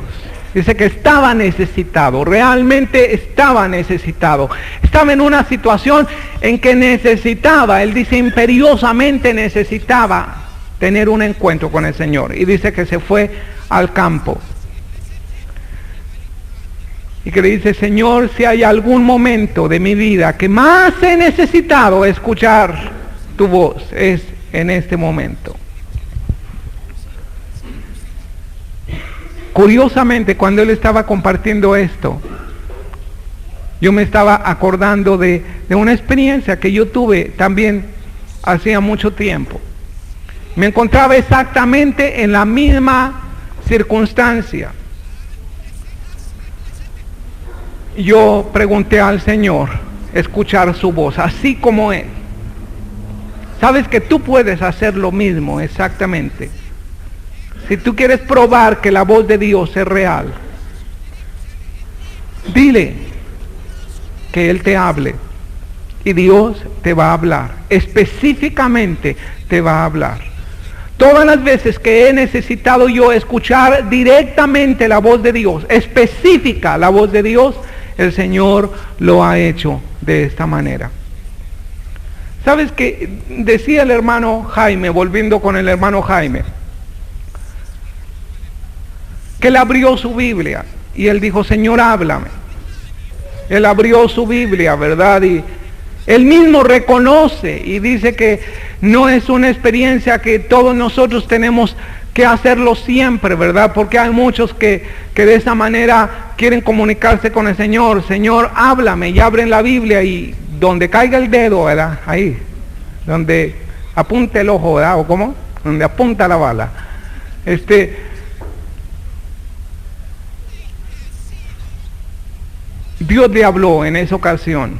Dice que estaba necesitado, realmente estaba necesitado. Estaba en una situación en que necesitaba, él dice imperiosamente necesitaba tener un encuentro con el Señor. Y dice que se fue al campo. Y que le dice, Señor, si hay algún momento de mi vida que más he necesitado escuchar tu voz, es en este momento. Curiosamente, cuando él estaba compartiendo esto, yo me estaba acordando de una experiencia que yo tuve también hacía mucho tiempo. Me encontraba exactamente en la misma circunstancia. Yo pregunté al Señor escuchar su voz, así como Él. Sabes que tú puedes hacer lo mismo exactamente. Si tú quieres probar que la voz de Dios es real, dile que Él te hable y Dios te va a hablar, específicamente te va a hablar. Todas las veces que he necesitado yo escuchar directamente la voz de Dios, específica la voz de Dios, el Señor lo ha hecho de esta manera. ¿Sabes qué? Decía el hermano Jaime, volviendo con el hermano Jaime, que él abrió su Biblia y él dijo, Señor, háblame. Él abrió su Biblia, ¿verdad? Y él mismo reconoce y dice que no es una experiencia que todos nosotros tenemos que hacerlo siempre, ¿verdad? Porque hay muchos que de esa manera quieren comunicarse con el Señor. Señor, háblame, y abren la Biblia y donde caiga el dedo, ¿verdad? Ahí, donde apunte el ojo, ¿verdad? ¿O cómo? Donde apunta la bala. Dios le habló en esa ocasión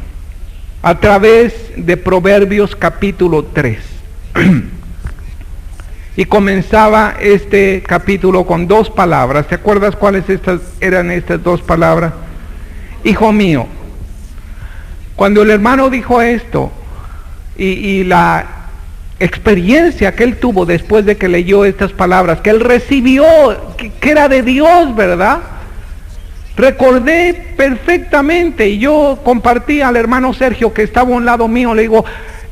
a través de Proverbios capítulo 3. Y comenzaba este capítulo con dos palabras. ¿Te acuerdas cuáles eran estas dos palabras? Hijo mío. Cuando el hermano dijo esto, y la experiencia que él tuvo después de que leyó estas palabras, que él recibió, que era de Dios, ¿verdad? Recordé perfectamente, y yo compartí al hermano Sergio que estaba a un lado mío, le digo,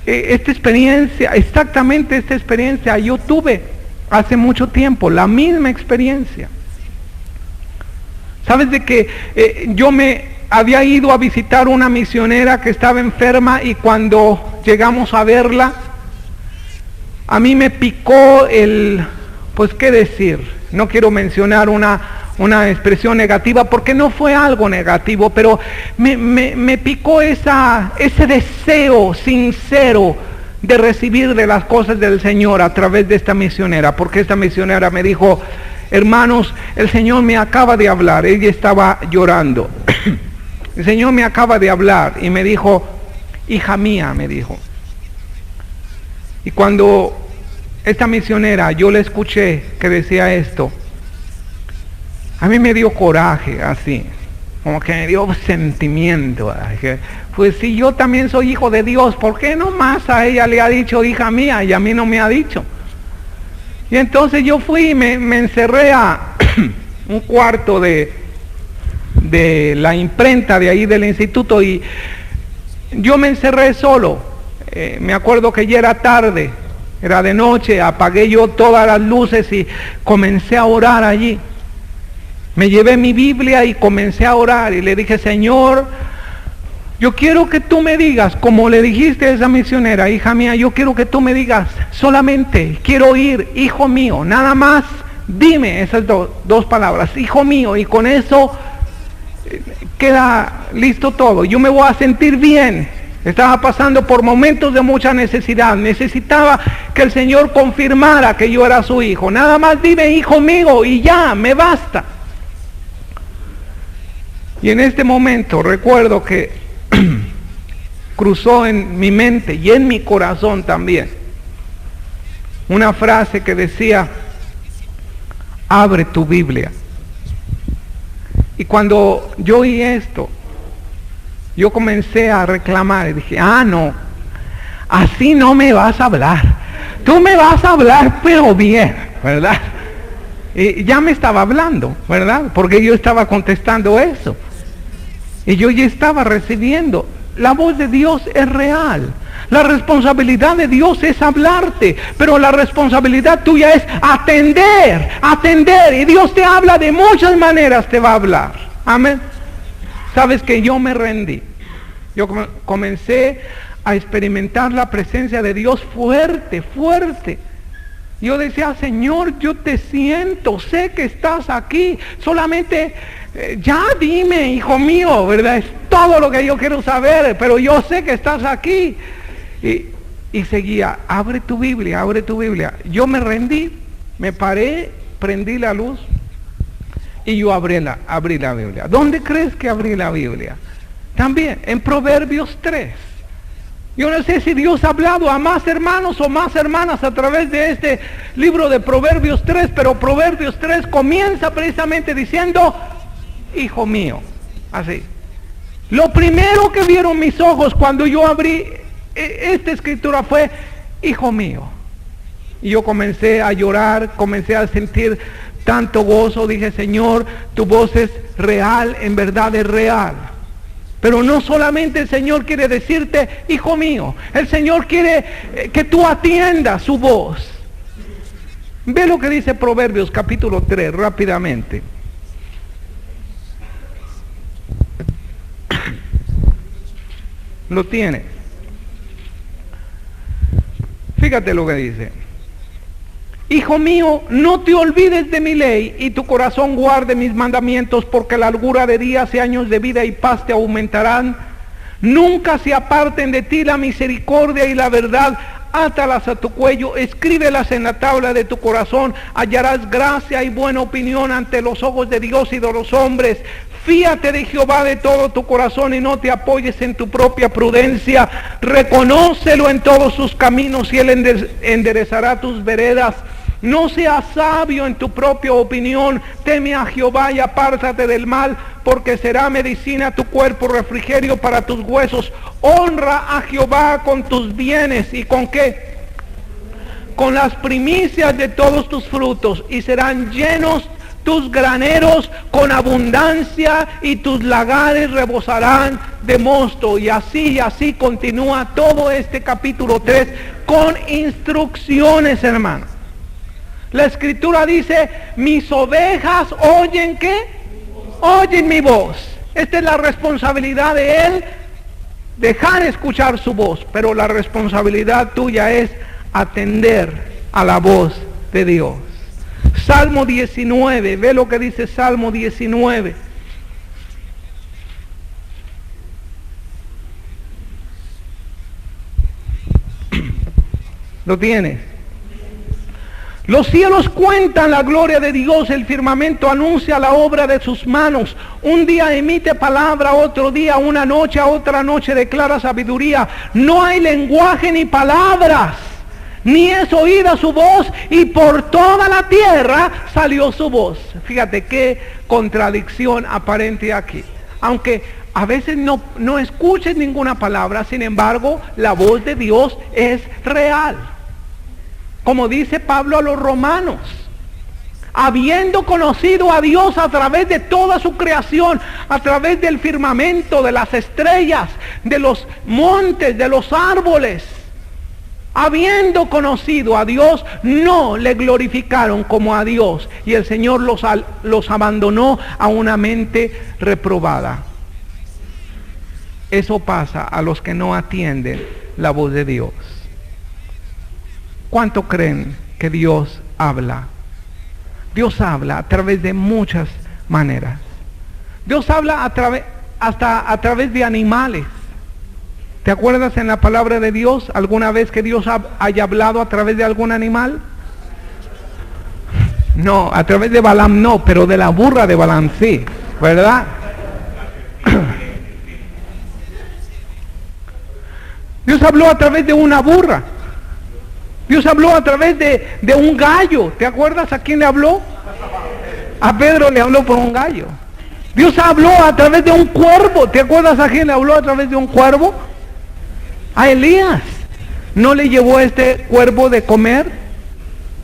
esta experiencia, exactamente esta experiencia yo tuve hace mucho tiempo, la misma experiencia. ¿Sabes de que yo me había ido a visitar una misionera que estaba enferma y cuando llegamos a verla, a mí me picó pues qué decir, no quiero mencionar una expresión negativa porque no fue algo negativo, pero me picó ese deseo sincero de recibir de las cosas del Señor a través de esta misionera, porque esta misionera me dijo, hermanos, el Señor me acaba de hablar. Ella estaba llorando. El Señor me acaba de hablar y me dijo, hija mía, me dijo. Y cuando esta misionera, yo le escuché que decía esto, a mí me dio coraje, así, como que me dio sentimiento. Pues si yo también soy hijo de Dios, ¿por qué nomás a ella le ha dicho hija mía y a mí no me ha dicho? Y entonces yo fui y me encerré a un cuarto de la imprenta de ahí del instituto y yo me encerré solo. Me acuerdo que ya era tarde, era de noche, apagué yo todas las luces y comencé a orar allí. Me llevé mi Biblia y comencé a orar y le dije, Señor, yo quiero que tú me digas, como le dijiste a esa misionera, hija mía, yo quiero que tú me digas, solamente quiero oír, hijo mío, nada más, dime esas dos palabras, hijo mío, y con eso queda listo todo. Yo me voy a sentir bien. Estaba pasando por momentos de mucha necesidad. Necesitaba que el Señor confirmara que yo era su hijo. Nada más dime, hijo mío, y ya, me basta. Y en este momento recuerdo que cruzó en mi mente y en mi corazón también una frase que decía, abre tu Biblia. Y cuando yo oí esto, yo comencé a reclamar y dije, no, así no me vas a hablar. Tú me vas a hablar, pero bien, ¿verdad? Y ya me estaba hablando, ¿verdad? Porque yo estaba contestando eso. Y yo ya estaba recibiendo. La voz de Dios es real. La responsabilidad de Dios es hablarte, pero la responsabilidad tuya es atender. Y Dios te habla de muchas maneras, te va a hablar. Amén. Sabes que yo me rendí. Yo comencé a experimentar la presencia de Dios fuerte. Yo decía, Señor, yo te siento, sé que estás aquí. Solamente ya dime, hijo mío, ¿verdad? Es todo lo que yo quiero saber, pero yo sé que estás aquí. Y seguía, abre tu Biblia. Yo me rendí, me paré, prendí la luz y yo abrí la Biblia. ¿Dónde crees que abrí la Biblia? También en Proverbios 3. Yo no sé si Dios ha hablado a más hermanos o más hermanas a través de este libro de Proverbios 3, pero Proverbios 3 comienza precisamente diciendo, hijo mío, así. Lo primero que vieron mis ojos cuando yo abrí esta escritura fue, hijo mío. Y yo comencé a llorar, comencé a sentir tanto gozo. Dije, Señor, tu voz es real, en verdad es real. Pero no solamente el Señor quiere decirte, hijo mío, el Señor quiere que tú atiendas su voz. Ve lo que dice Proverbios capítulo 3 rápidamente. Lo tiene. Fíjate lo que dice. Hijo mío, no te olvides de mi ley y tu corazón guarde mis mandamientos, porque la largura de días y años de vida y paz te aumentarán. Nunca se aparten de ti la misericordia y la verdad. Átalas a tu cuello, escríbelas en la tabla de tu corazón. Hallarás gracia y buena opinión ante los ojos de Dios y de los hombres. Fíate de Jehová de todo tu corazón y no te apoyes en tu propia prudencia. Reconócelo en todos sus caminos y Él enderezará tus veredas. No seas sabio en tu propia opinión. Teme a Jehová y apártate del mal, porque será medicina a tu cuerpo, refrigerio para tus huesos. Honra a Jehová con tus bienes. ¿Y con qué? Con las primicias de todos tus frutos, y serán llenos tus graneros con abundancia, y tus lagares rebosarán de mosto. Y así continúa todo este capítulo 3 con instrucciones, hermano. La escritura dice, mis ovejas oyen ¿qué? Oyen mi voz. Esta es la responsabilidad de Él, dejar escuchar su voz, pero la responsabilidad tuya es atender a la voz de Dios. Salmo 19, ve lo que dice Salmo 19. ¿Lo tienes? Los cielos cuentan la gloria de Dios, el firmamento anuncia la obra de sus manos. Un día emite palabra, otro día, una noche a otra noche declara sabiduría. No hay lenguaje ni palabras, ni es oída su voz, y por toda la tierra salió su voz. Fíjate qué contradicción aparente aquí. Aunque a veces no escuches ninguna palabra, sin embargo, la voz de Dios es real. Como dice Pablo a los romanos, habiendo conocido a Dios a través de toda su creación, a través del firmamento, de las estrellas, de los montes, de los árboles, habiendo conocido a Dios, no le glorificaron como a Dios, y el Señor los abandonó a una mente reprobada. Eso pasa a los que no atienden la voz de Dios. ¿Cuánto creen que Dios habla? Dios habla a través de muchas maneras. Dios habla hasta a través de animales. ¿Te acuerdas en la palabra de Dios alguna vez que Dios haya hablado a través de algún animal? No, a través de Balaam no, pero de la burra de Balaam sí, ¿verdad? Dios habló a través de una burra. Dios habló a través de un gallo. ¿Te acuerdas a quién le habló? A Pedro le habló por un gallo. Dios habló a través de un cuervo. ¿Te acuerdas a quién le habló a través de un cuervo? A Elías. ¿No le llevó este cuervo de comer?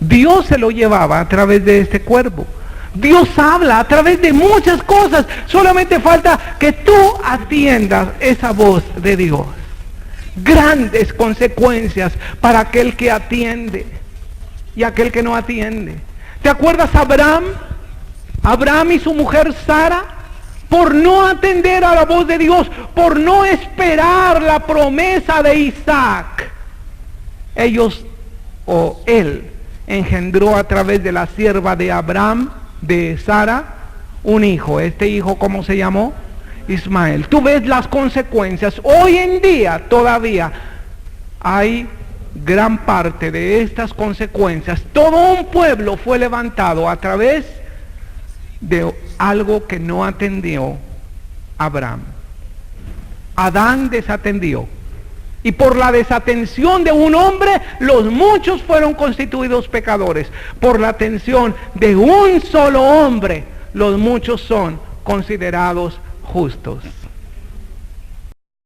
Dios se lo llevaba a través de este cuervo. Dios habla a través de muchas cosas. Solamente falta que tú atiendas esa voz de Dios. Grandes consecuencias para aquel que atiende y aquel que no atiende. ¿Te acuerdas Abraham? Abraham y su mujer Sara, por no atender a la voz de Dios, por no esperar la promesa de Isaac, él engendró a través de la sierva de Abraham, de Sara, un hijo. Este hijo, ¿cómo se llamó? Ismael. Tú ves las consecuencias. Hoy en día todavía hay gran parte de estas consecuencias. Todo un pueblo fue levantado a través de algo que no atendió Abraham. Adán desatendió. Y por la desatención de un hombre, los muchos fueron constituidos pecadores. Por la atención de un solo hombre, los muchos son considerados justos.